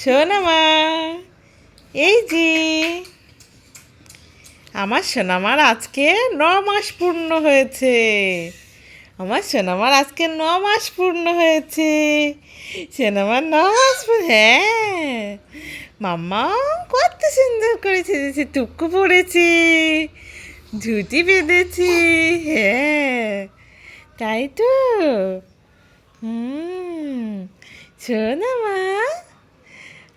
সোনামা, এই যে আমার সোনামার আজকে 9 মাস পূর্ণ হয়েছে। আমার সোনামার আজকে 9 মাস পূর্ণ হয়েছে। সোনামার 9 মাস হ্যাঁ, মাম্মা কত সুন্দর করে সেজেছে, টুকু পড়েছি, ঝুঁটি বেঁধেছি। হ্যাঁ, তাই তো। হুম, সোনামা,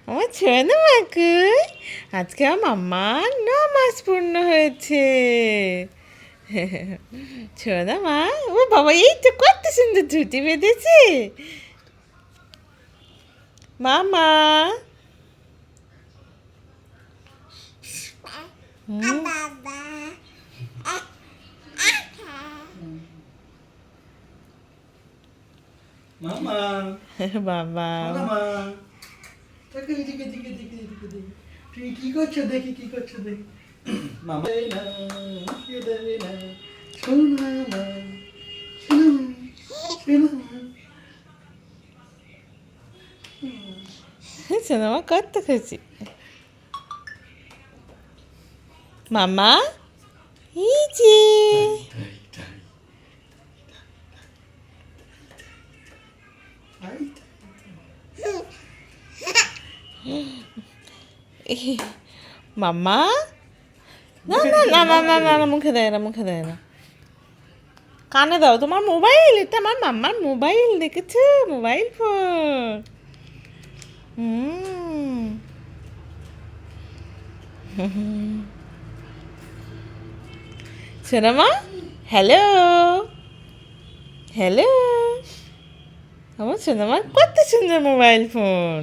আমার ছোনো মাকুই, আজকে আমার মাম্মার 9 মাস পূর্ণ হয়েছে। ছোনো মা, ও বাবা, এই তো কত সুন্দর ঝুঁটি বেঁধেছে মামা। মামা বাবা, মামা তুই কি করছো দেখি, কি করছো দেখি। মামা না কে দেবে না, শোনা মা, শোনা শোনা। ছোনো মা কত খুশি। মামা, এই যে মাম্মা, না না না না না না না, মুখে দেয় না, মুখে দেয় না, কানে দাও। তোমার মোবাইল, এটা আমার মাম্মার মোবাইল, দেখেছো? Mobile phone. হুম। সোনামা, হ্যালো হ্যালো, আমার সোনামার কত সুন্দর মোবাইল ফোন।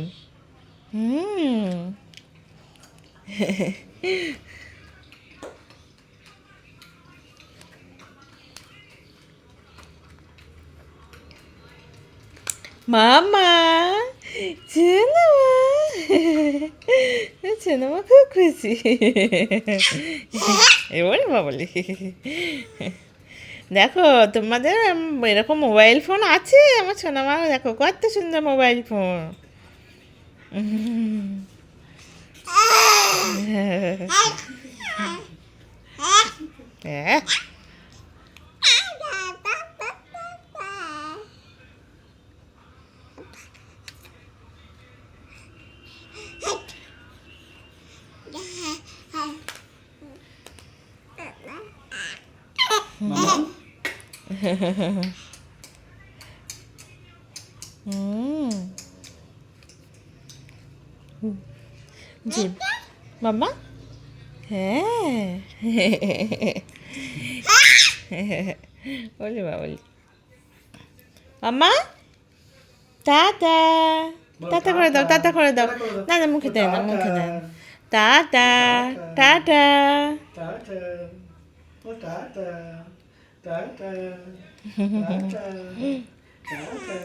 হুম। মামা, সোনামা, সোনামা খুব খুশি। এবার বাবলি, দেখো তোমাদের এরকম মোবাইল ফোন আছে? আমার সোনামা দেখো কত সুন্দর মোবাইল ফোন। হ্যাঁ, মামা হুম, জি মাম্মা, হ্যাঁ। বলি বা বলি, মাম্মা টাটা, টাটা করে দাও, টাটা করে দাও। না না, মুখে দেয় না, মুখে দেয় না। Tata, tata. টাটা, ও টাটা, টাটা, টাটা, টাটা।